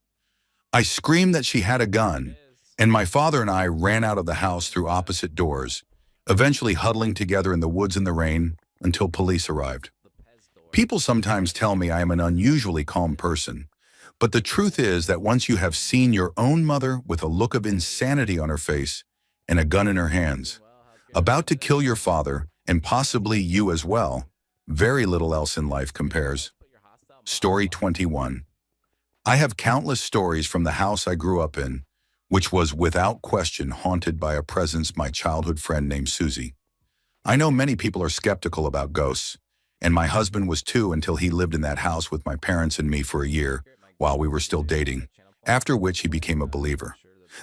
I screamed that she had a gun, and my father and I ran out of the house through opposite doors, eventually huddling together in the woods in the rain until police arrived. People sometimes tell me I am an unusually calm person, but the truth is that once you have seen your own mother with a look of insanity on her face and a gun in her hands, about to kill your father and possibly you as well, very little else in life compares. Story 21. I have countless stories from the house I grew up in, which was without question haunted by a presence my childhood friend named Susie. I know many people are skeptical about ghosts, and my husband was too until he lived in that house with my parents and me for a year while we were still dating, after which he became a believer.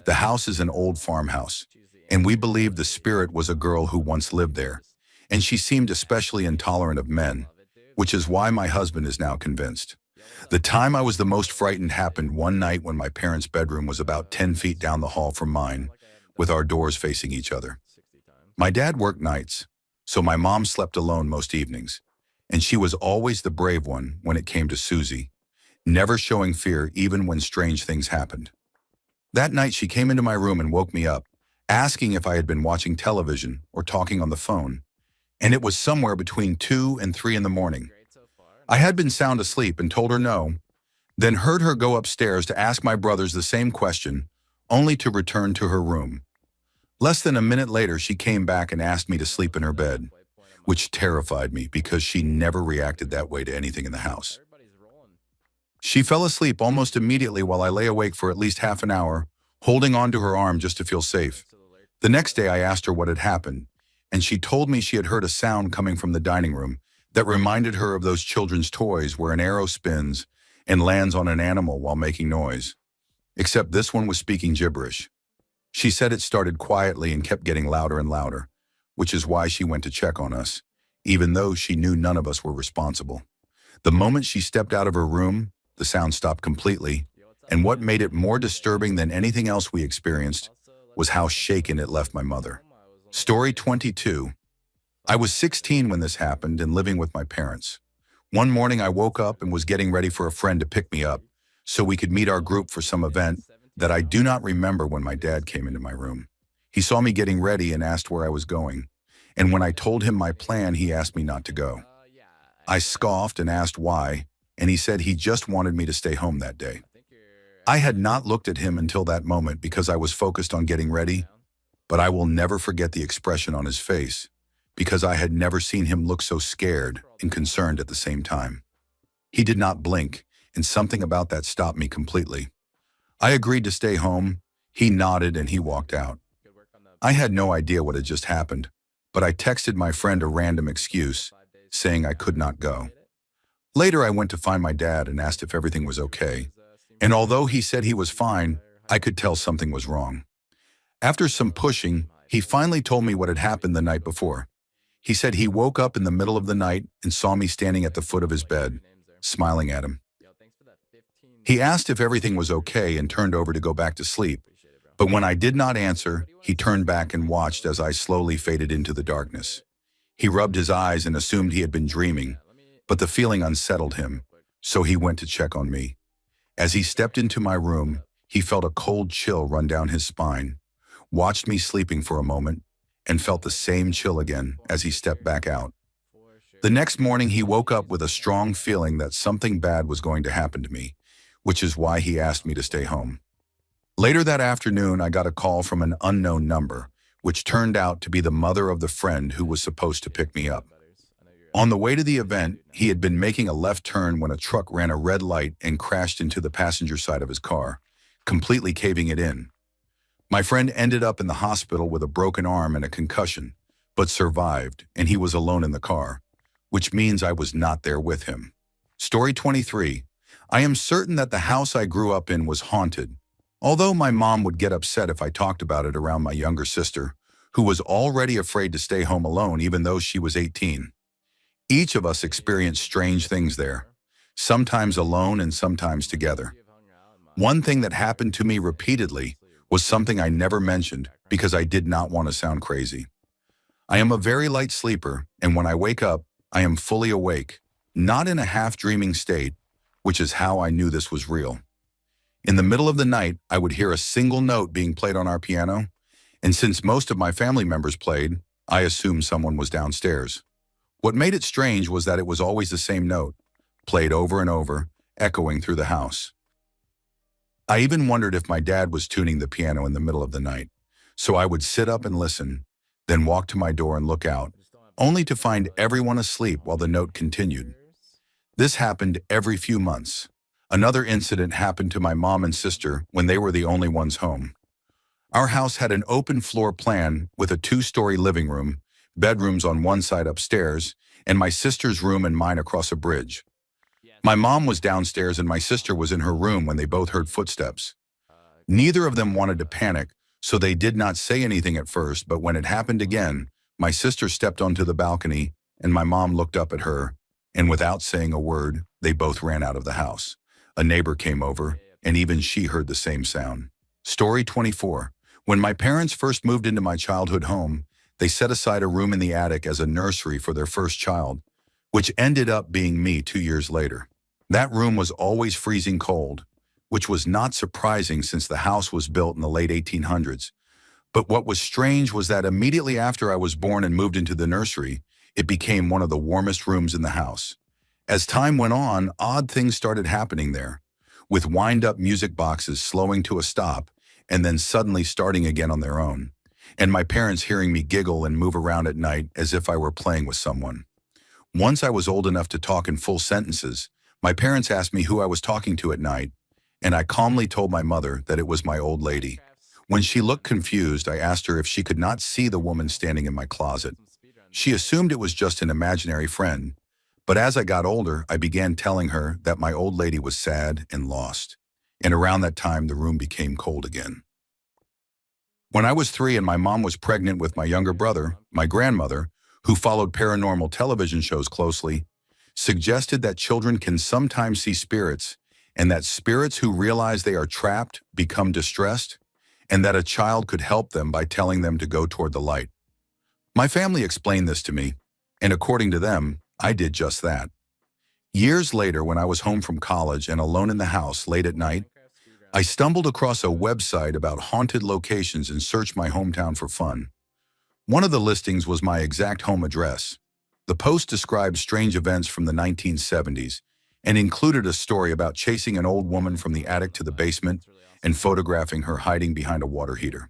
The house is an old farmhouse, and we believe the spirit was a girl who once lived there, and she seemed especially intolerant of men, which is why my husband is now convinced. The time I was the most frightened happened one night when my parents' bedroom was about 10 feet down the hall from mine, with our doors facing each other. My dad worked nights, so my mom slept alone most evenings, and she was always the brave one when it came to Susie, never showing fear even when strange things happened. That night she came into my room and woke me up, asking if I had been watching television or talking on the phone, and it was somewhere between 2 and 3 in the morning. I had been sound asleep and told her no, then heard her go upstairs to ask my brothers the same question, only to return to her room. Less than a minute later, she came back and asked me to sleep in her bed, which terrified me because she never reacted that way to anything in the house. She fell asleep almost immediately while I lay awake for at least half an hour, holding onto her arm just to feel safe. The next day I asked her what had happened, and she told me she had heard a sound coming from the dining room that reminded her of those children's toys where an arrow spins and lands on an animal while making noise. Except this one was speaking gibberish. She said it started quietly and kept getting louder and louder, which is why she went to check on us, even though she knew none of us were responsible. The moment she stepped out of her room, the sound stopped completely, and what made it more disturbing than anything else we experienced was how shaken it left my mother. Story 22. I was 16 when this happened and living with my parents. One morning I woke up and was getting ready for a friend to pick me up so we could meet our group for some event that I do not remember when my dad came into my room. He saw me getting ready and asked where I was going, and when I told him my plan, he asked me not to go. I scoffed and asked why, and he said he just wanted me to stay home that day. I had not looked at him until that moment because I was focused on getting ready, but I will never forget the expression on his face because I had never seen him look so scared and concerned at the same time. He did not blink, and something about that stopped me completely. I agreed to stay home. He nodded and he walked out. I had no idea what had just happened, but I texted my friend a random excuse, saying I could not go. Later, I went to find my dad and asked if everything was okay, and although he said he was fine, I could tell something was wrong. After some pushing, he finally told me what had happened the night before. He said he woke up in the middle of the night and saw me standing at the foot of his bed, smiling at him. He asked if everything was okay and turned over to go back to sleep, but when I did not answer, he turned back and watched as I slowly faded into the darkness. He rubbed his eyes and assumed he had been dreaming, but the feeling unsettled him, so he went to check on me. As he stepped into my room, he felt a cold chill run down his spine, watched me sleeping for a moment, and felt the same chill again as he stepped back out. The next morning, he woke up with a strong feeling that something bad was going to happen to me, which is why he asked me to stay home. Later that afternoon, I got a call from an unknown number, which turned out to be the mother of the friend who was supposed to pick me up. On the way to the event, he had been making a left turn when a truck ran a red light and crashed into the passenger side of his car, completely caving it in. My friend ended up in the hospital with a broken arm and a concussion, but survived, and he was alone in the car, which means I was not there with him. Story 23. I am certain that the house I grew up in was haunted, although my mom would get upset if I talked about it around my younger sister, who was already afraid to stay home alone even though she was 18. Each of us experienced strange things there, sometimes alone and sometimes together. One thing that happened to me repeatedly was something I never mentioned because I did not want to sound crazy. I am a very light sleeper, and when I wake up, I am fully awake, not in a half-dreaming state, which is how I knew this was real. In the middle of the night, I would hear a single note being played on our piano, and since most of my family members played, I assumed someone was downstairs. What made it strange was that it was always the same note, played over and over, echoing through the house. I even wondered if my dad was tuning the piano in the middle of the night, so I would sit up and listen, then walk to my door and look out, only to find everyone asleep while the note continued. This happened every few months. Another incident happened to my mom and sister when they were the only ones home. Our house had an open floor plan with a 2-story living room, bedrooms on one side upstairs, and my sister's room and mine across a bridge. My mom was downstairs and my sister was in her room when they both heard footsteps. Neither of them wanted to panic, so they did not say anything at first, but when it happened again, my sister stepped onto the balcony and my mom looked up at her, and without saying a word, they both ran out of the house. A neighbor came over, and even she heard the same sound. Story 24. When my parents first moved into my childhood home, they set aside a room in the attic as a nursery for their first child, which ended up being me 2 years later. That room was always freezing cold, which was not surprising since the house was built in the late 1800s. But what was strange was that immediately after I was born and moved into the nursery, it became one of the warmest rooms in the house. As time went on, odd things started happening there, with wind-up music boxes slowing to a stop and then suddenly starting again on their own, and my parents hearing me giggle and move around at night as if I were playing with someone. Once I was old enough to talk in full sentences, my parents asked me who I was talking to at night, and I calmly told my mother that it was my old lady. When she looked confused, I asked her if she could not see the woman standing in my closet. She assumed it was just an imaginary friend, but as I got older, I began telling her that my old lady was sad and lost, and around that time the room became cold again. When I was 3 and my mom was pregnant with my younger brother, my grandmother, who followed paranormal television shows closely, suggested that children can sometimes see spirits, and that spirits who realize they are trapped become distressed, and that a child could help them by telling them to go toward the light. My family explained this to me, and according to them, I did just that. Years later, when I was home from college and alone in the house late at night, I stumbled across a website about haunted locations and searched my hometown for fun. One of the listings was my exact home address. The post described strange events from the 1970s and included a story about chasing an old woman from the attic to the basement and photographing her hiding behind a water heater.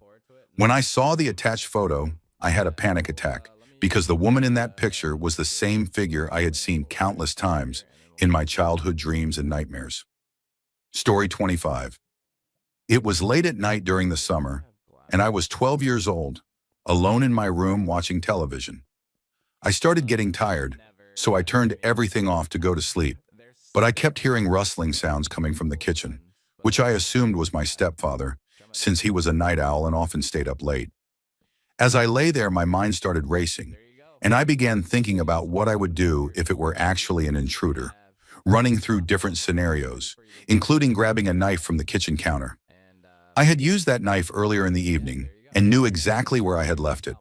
When I saw the attached photo, I had a panic attack because the woman in that picture was the same figure I had seen countless times in my childhood dreams and nightmares. Story 25. It was late at night during the summer, and I was 12 years old, alone in my room watching television. I started getting tired, so I turned everything off to go to sleep, but I kept hearing rustling sounds coming from the kitchen, which I assumed was my stepfather, since he was a night owl and often stayed up late. As I lay there, my mind started racing, and I began thinking about what I would do if it were actually an intruder, running through different scenarios, including grabbing a knife from the kitchen counter. I had used that knife earlier in the evening and knew exactly where I had left it.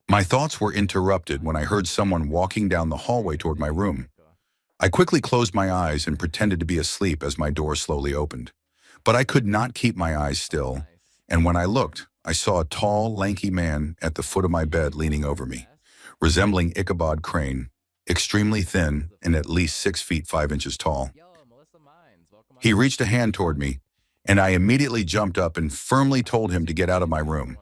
My thoughts were interrupted when I heard someone walking down the hallway toward my room. I quickly closed my eyes and pretended to be asleep as my door slowly opened. But I could not keep my eyes still, and when I looked, I saw a tall, lanky man at the foot of my bed leaning over me, resembling Ichabod Crane, extremely thin and at least 6 feet 5 inches tall. He reached a hand toward me, and I immediately jumped up and firmly told him to get out of my room.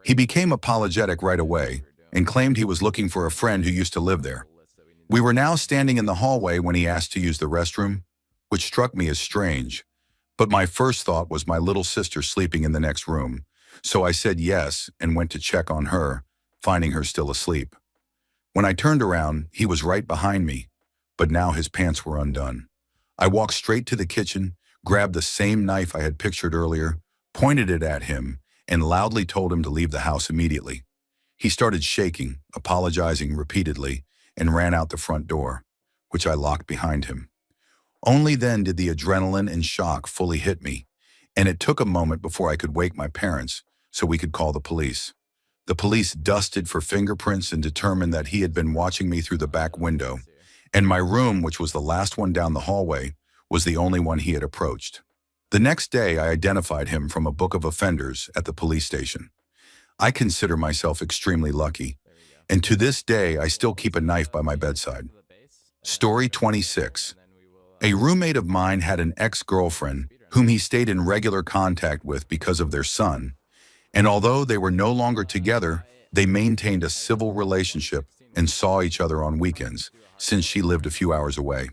He became apologetic right away and claimed he was looking for a friend who used to live there. We were now standing in the hallway when he asked to use the restroom, which struck me as strange, but my first thought was my little sister sleeping in the next room, so I said yes and went to check on her, finding her still asleep. When I turned around, he was right behind me, but now his pants were undone. I walked straight to the kitchen, grabbed the same knife I had pictured earlier, pointed it at him, and loudly told him to leave the house immediately. He started shaking, apologizing repeatedly, and ran out the front door, which I locked behind him. Only then did the adrenaline and shock fully hit me, and it took a moment before I could wake my parents so we could call the police. The police dusted for fingerprints and determined that he had been watching me through the back window, and my room, which was the last one down the hallway, was the only one he had approached. The next day, I identified him from a book of offenders at the police station. I consider myself extremely lucky, and to this day, I still keep a knife by my bedside. Story 26. A roommate of mine had an ex-girlfriend whom he stayed in regular contact with because of their son, and although they were no longer together, they maintained a civil relationship and saw each other on weekends, since she lived a few hours away.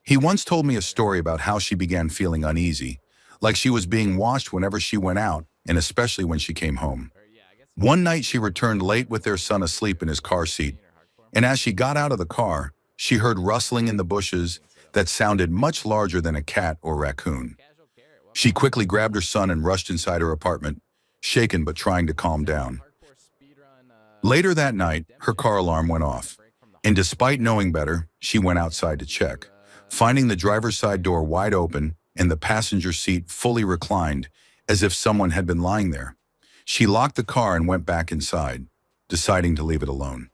He once told me a story about how she began feeling uneasy, like she was being watched whenever she went out, and especially when she came home. One night she returned late with their son asleep in his car seat, and as she got out of the car, she heard rustling in the bushes that sounded much larger than a cat or raccoon. She quickly grabbed her son and rushed inside her apartment, shaken but trying to calm down. Later that night, her car alarm went off, and despite knowing better, she went outside to check, finding the driver's side door wide open and the passenger seat fully reclined, as if someone had been lying there. She locked the car and went back inside, deciding to leave it alone.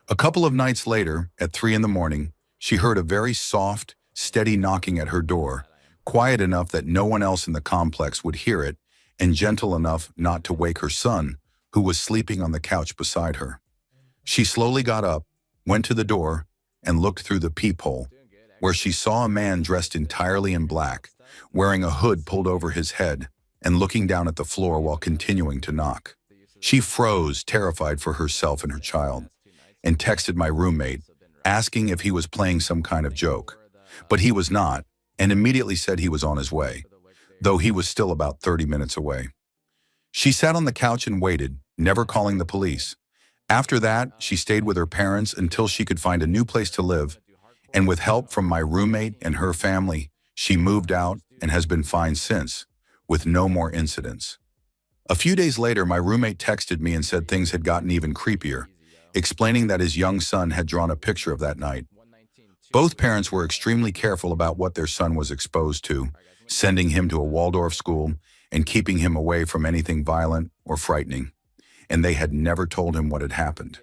A couple of nights later, at 3 a.m, she heard a very soft, steady knocking at her door, quiet enough that no one else in the complex would hear it, and gentle enough not to wake her son, who was sleeping on the couch beside her. She slowly got up, went to the door, and looked through the peephole, where she saw a man dressed entirely in black, wearing a hood pulled over his head, and looking down at the floor while continuing to knock. She froze, terrified for herself and her child, and texted my roommate, asking if he was playing some kind of joke. But he was not, and immediately said he was on his way, though he was still about 30 minutes away. She sat on the couch and waited, never calling the police. After that, she stayed with her parents until she could find a new place to live, and with help from my roommate and her family, she moved out and has been fine since, with no more incidents. A few days later, my roommate texted me and said things had gotten even creepier, explaining that his young son had drawn a picture of that night. Both parents were extremely careful about what their son was exposed to, sending him to a Waldorf school and keeping him away from anything violent or frightening, and they had never told him what had happened.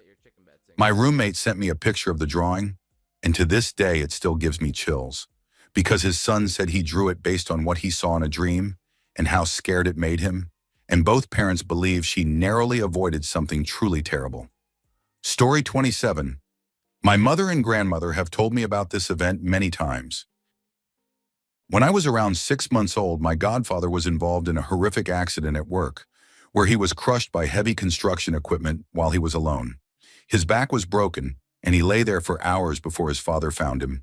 My roommate sent me a picture of the drawing, and to this day it still gives me chills, because his son said he drew it based on what he saw in a dream and how scared it made him, and both parents believe she narrowly avoided something truly terrible. Story 27. My mother and grandmother have told me about this event many times. When I was around 6 months old, my godfather was involved in a horrific accident at work, where he was crushed by heavy construction equipment while he was alone. His back was broken, and he lay there for hours before his father found him,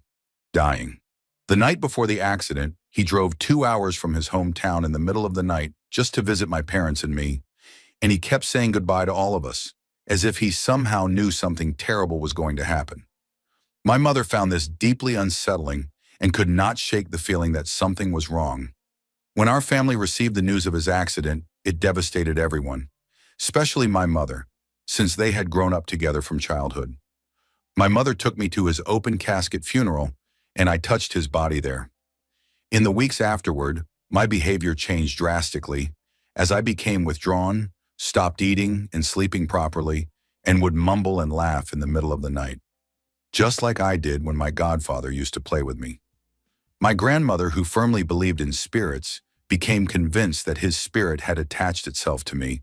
dying. The night before the accident, he drove 2 hours from his hometown in the middle of the night just to visit my parents and me, and he kept saying goodbye to all of us, as if he somehow knew something terrible was going to happen. My mother found this deeply unsettling and could not shake the feeling that something was wrong. When our family received the news of his accident, it devastated everyone, especially my mother, since they had grown up together from childhood. My mother took me to his open casket funeral, and I touched his body there. In the weeks afterward, my behavior changed drastically as I became withdrawn, stopped eating and sleeping properly, and would mumble and laugh in the middle of the night, just like I did when my godfather used to play with me. My grandmother, who firmly believed in spirits, became convinced that his spirit had attached itself to me,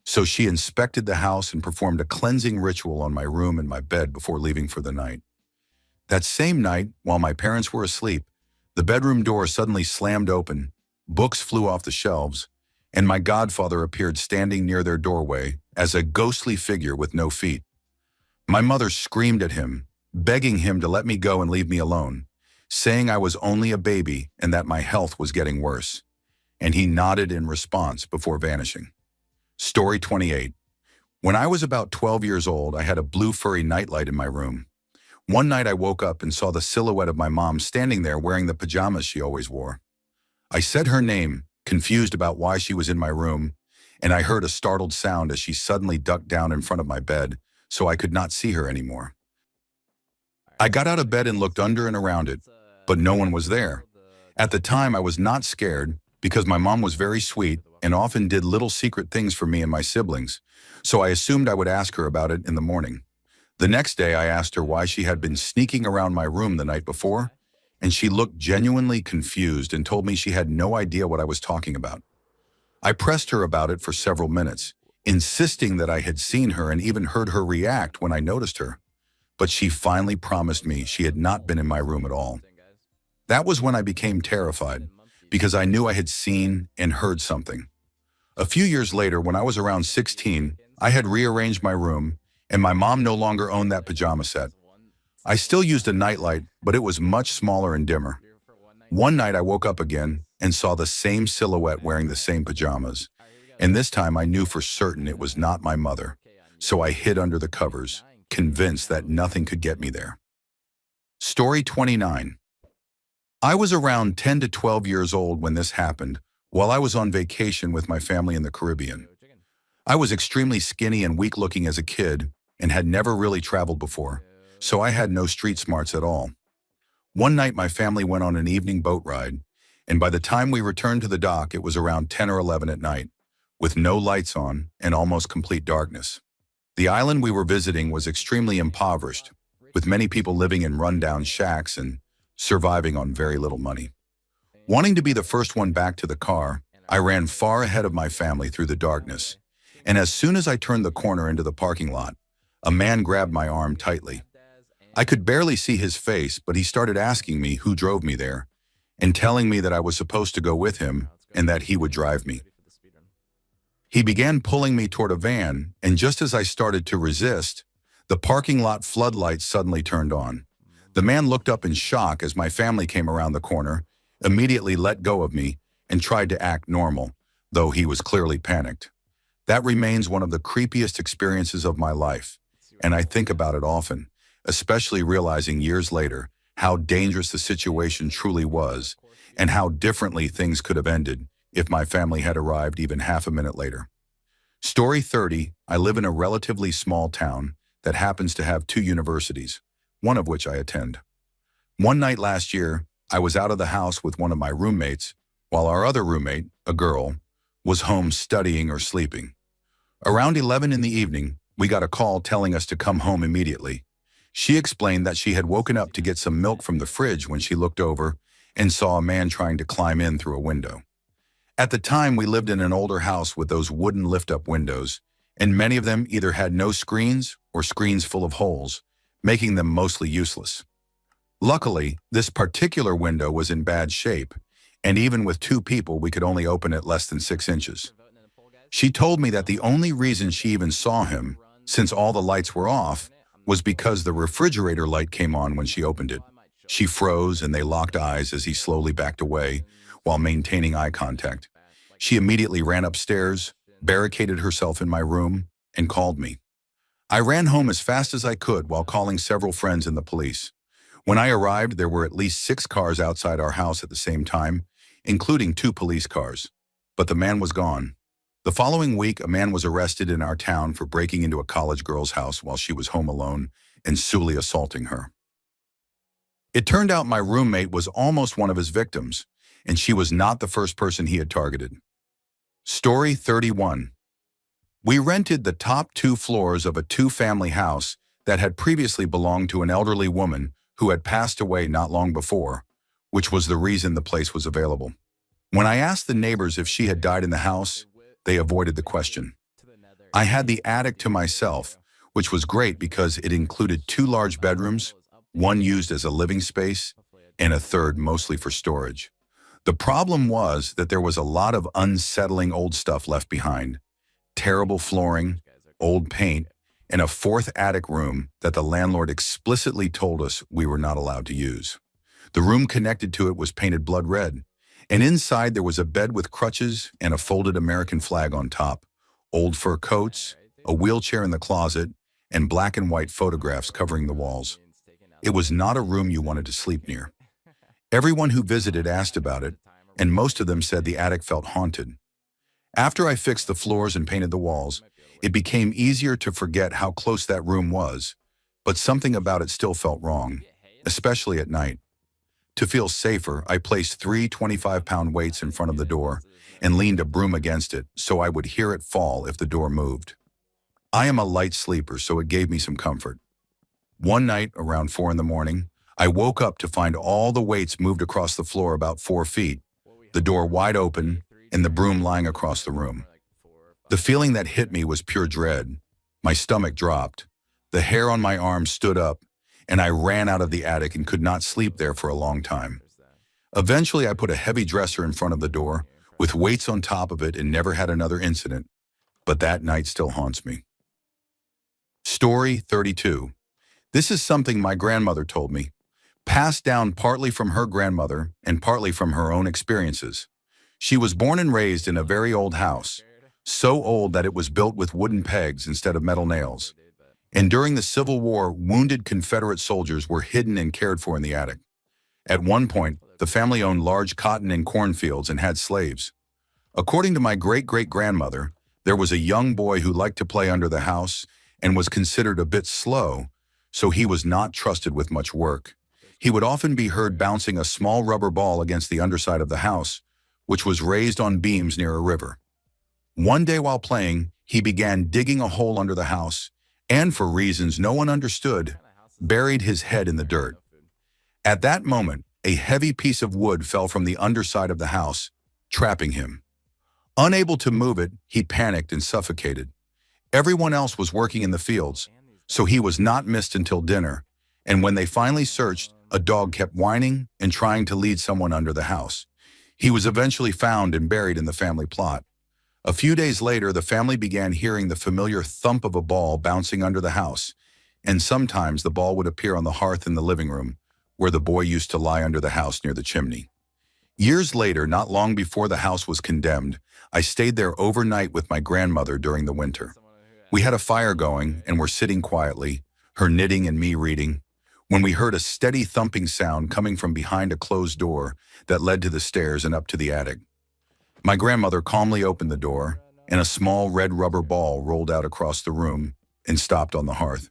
so she inspected the house and performed a cleansing ritual on my room and my bed before leaving for the night. That same night, while my parents were asleep, the bedroom door suddenly slammed open, books flew off the shelves, and my godfather appeared standing near their doorway as a ghostly figure with no feet. My mother screamed at him, begging him to let me go and leave me alone, saying I was only a baby and that my health was getting worse, and he nodded in response before vanishing. Story 28. When I was about 12 years old, I had a blue furry nightlight in my room. One night I woke up and saw the silhouette of my mom standing there wearing the pajamas she always wore. I said her name, confused about why she was in my room, and I heard a startled sound as she suddenly ducked down in front of my bed, so I could not see her anymore. I got out of bed and looked under and around it, but no one was there. At the time, I was not scared because my mom was very sweet and often did little secret things for me and my siblings, so I assumed I would ask her about it in the morning. The next day, I asked her why she had been sneaking around my room the night before, and she looked genuinely confused and told me she had no idea what I was talking about. I pressed her about it for several minutes, insisting that I had seen her and even heard her react when I noticed her, but she finally promised me she had not been in my room at all. That was when I became terrified, because I knew I had seen and heard something. A few years later, when I was around 16, I had rearranged my room, and my mom no longer owned that pajama set. I still used a nightlight, but it was much smaller and dimmer. One night I woke up again and saw the same silhouette wearing the same pajamas, and this time I knew for certain it was not my mother, so I hid under the covers, convinced that nothing could get me there. Story 29. I was around 10 to 12 years old when this happened, while I was on vacation with my family in the Caribbean. I was extremely skinny and weak-looking as a kid and had never really traveled before, so I had no street smarts at all. One night my family went on an evening boat ride, and by the time we returned to the dock it was around 10 or 11 at night, with no lights on and almost complete darkness. The island we were visiting was extremely impoverished, with many people living in rundown shacks and surviving on very little money. Wanting to be the first one back to the car, I ran far ahead of my family through the darkness, and as soon as I turned the corner into the parking lot, a man grabbed my arm tightly. I could barely see his face, but he started asking me who drove me there and telling me that I was supposed to go with him and that he would drive me. He began pulling me toward a van, and just as I started to resist, the parking lot floodlights suddenly turned on. The man looked up in shock as my family came around the corner, immediately let go of me, and tried to act normal, though he was clearly panicked. That remains one of the creepiest experiences of my life, and I think about it often, especially realizing years later how dangerous the situation truly was and how differently things could have ended if my family had arrived even half a minute later. Story 30. I live in a relatively small town that happens to have 2 universities, one of which I attend. One night last year, I was out of the house with one of my roommates, while our other roommate, a girl, was home studying or sleeping. Around 11 in the evening, we got a call telling us to come home immediately. She explained that she had woken up to get some milk from the fridge when she looked over and saw a man trying to climb in through a window. At the time, we lived in an older house with those wooden lift-up windows, and many of them either had no screens or screens full of holes, making them mostly useless. Luckily, this particular window was in bad shape, and even with 2 people, we could only open it less than 6 inches. She told me that the only reason she even saw him, since all the lights were off, was because the refrigerator light came on when she opened it. She froze and they locked eyes as he slowly backed away while maintaining eye contact. She immediately ran upstairs, barricaded herself in my room, and called me. I ran home as fast as I could while calling several friends and the police. When I arrived, there were at least 6 cars outside our house at the same time, including 2 police cars. But the man was gone. The following week, a man was arrested in our town for breaking into a college girl's house while she was home alone and sexually assaulting her. It turned out my roommate was almost one of his victims, and she was not the first person he had targeted. Story 31. We rented the top 2 floors of a 2-family house that had previously belonged to an elderly woman who had passed away not long before, which was the reason the place was available. When I asked the neighbors if she had died in the house, they avoided the question. I had the attic to myself, which was great because it included 2 large bedrooms, one used as a living space, and a third mostly for storage. The problem was that there was a lot of unsettling old stuff left behind. Terrible flooring, old paint, and a 4th attic room that the landlord explicitly told us we were not allowed to use. The room connected to it was painted blood red, and inside there was a bed with crutches and a folded American flag on top, old fur coats, a wheelchair in the closet, and black and white photographs covering the walls. It was not a room you wanted to sleep near. Everyone who visited asked about it, and most of them said the attic felt haunted. After I fixed the floors and painted the walls, it became easier to forget how close that room was, but something about it still felt wrong, especially at night. To feel safer, I placed three 25-pound weights in front of the door and leaned a broom against it so I would hear it fall if the door moved. I am a light sleeper, so it gave me some comfort. One night, around 4 in the morning, I woke up to find all the weights moved across the floor about 4 feet, the door wide open, and the broom lying across the room. The feeling that hit me was pure dread. My stomach dropped. The hair on my arm stood up, and I ran out of the attic and could not sleep there for a long time. Eventually, I put a heavy dresser in front of the door, with weights on top of it, and never had another incident, but that night still haunts me. Story 32. This is something my grandmother told me, passed down partly from her grandmother and partly from her own experiences. She was born and raised in a very old house, so old that it was built with wooden pegs instead of metal nails. And during the Civil War, wounded Confederate soldiers were hidden and cared for in the attic. At one point, the family owned large cotton and corn fields and had slaves. According to my great-great-grandmother, there was a young boy who liked to play under the house and was considered a bit slow, so he was not trusted with much work. He would often be heard bouncing a small rubber ball against the underside of the house, which was raised on beams near a river. One day while playing, he began digging a hole under the house, and for reasons no one understood, buried his head in the dirt. At that moment, a heavy piece of wood fell from the underside of the house, trapping him. Unable to move it, he panicked and suffocated. Everyone else was working in the fields, so he was not missed until dinner, and when they finally searched, a dog kept whining and trying to lead someone under the house. He was eventually found and buried in the family plot. A few days later, the family began hearing the familiar thump of a ball bouncing under the house, and sometimes the ball would appear on the hearth in the living room, where the boy used to lie under the house near the chimney. Years later, not long before the house was condemned, I stayed there overnight with my grandmother during the winter. We had a fire going and were sitting quietly, her knitting and me reading, when we heard a steady thumping sound coming from behind a closed door that led to the stairs and up to the attic. My grandmother calmly opened the door, and a small red rubber ball rolled out across the room and stopped on the hearth.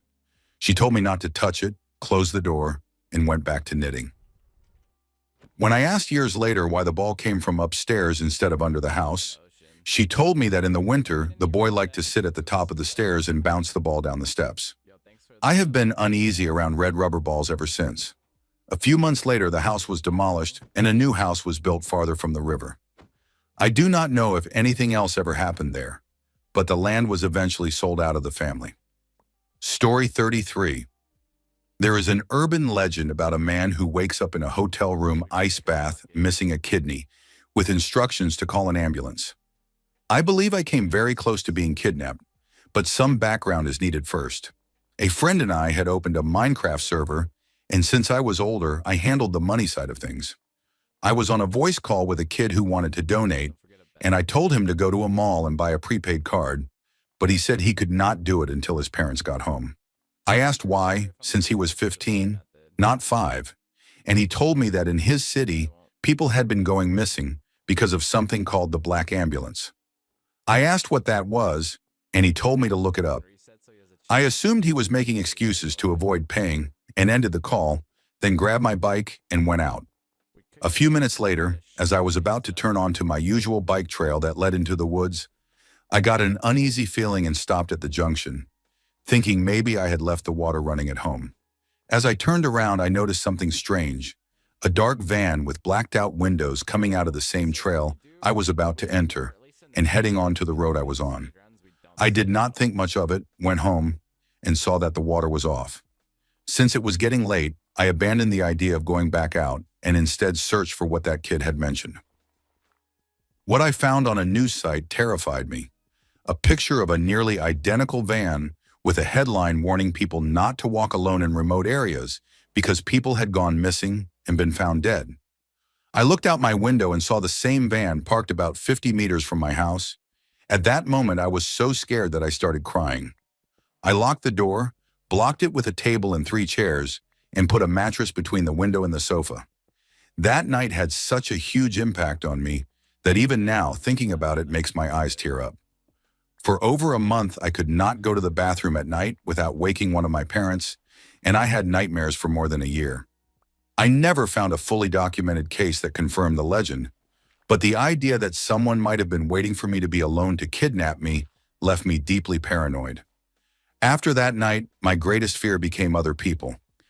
She told me not to touch it, closed the door, and went back to knitting. When I asked years later why the ball came from upstairs instead of under the house, she told me that in the winter, the boy liked to sit at the top of the stairs and bounce the ball down the steps. I have been uneasy around red rubber balls ever since. A few months later, the house was demolished and a new house was built farther from the river. I do not know if anything else ever happened there, but the land was eventually sold out of the family. Story 33. There is an urban legend about a man who wakes up in a hotel room ice bath missing a kidney, with instructions to call an ambulance. I believe I came very close to being kidnapped, but some background is needed first. A friend and I had opened a Minecraft server, and since I was older, I handled the money side of things. I was on a voice call with a kid who wanted to donate, and I told him to go to a mall and buy a prepaid card, but he said he could not do it until his parents got home. I asked why, since he was 15, not 5, and he told me that in his city, people had been going missing because of something called the Black Ambulance. I asked what that was, and he told me to look it up. I assumed he was making excuses to avoid paying and ended the call, then grabbed my bike and went out. A few minutes later, as I was about to turn onto my usual bike trail that led into the woods, I got an uneasy feeling and stopped at the junction, thinking maybe I had left the water running at home. As I turned around, I noticed something strange, a dark van with blacked-out windows coming out of the same trail I was about to enter and heading onto the road I was on. I did not think much of it, went home, and saw that the water was off. Since it was getting late, I abandoned the idea of going back out and instead searched for what that kid had mentioned. What I found on a news site terrified me. A picture of a nearly identical van with a headline warning people not to walk alone in remote areas because people had gone missing and been found dead. I looked out my window and saw the same van parked about 50 meters from my house. At that moment, I was so scared that I started crying. I locked the door, blocked it with a table and 3 chairs, and put a mattress between the window and the sofa. That night had such a huge impact on me that even now, thinking about it makes my eyes tear up. For over a month, I could not go to the bathroom at night without waking one of my parents, and I had nightmares for more than a year. I never found a fully documented case that confirmed the legend, but the idea that someone might have been waiting for me to be alone to kidnap me left me deeply paranoid. After that night, my greatest fear became other people.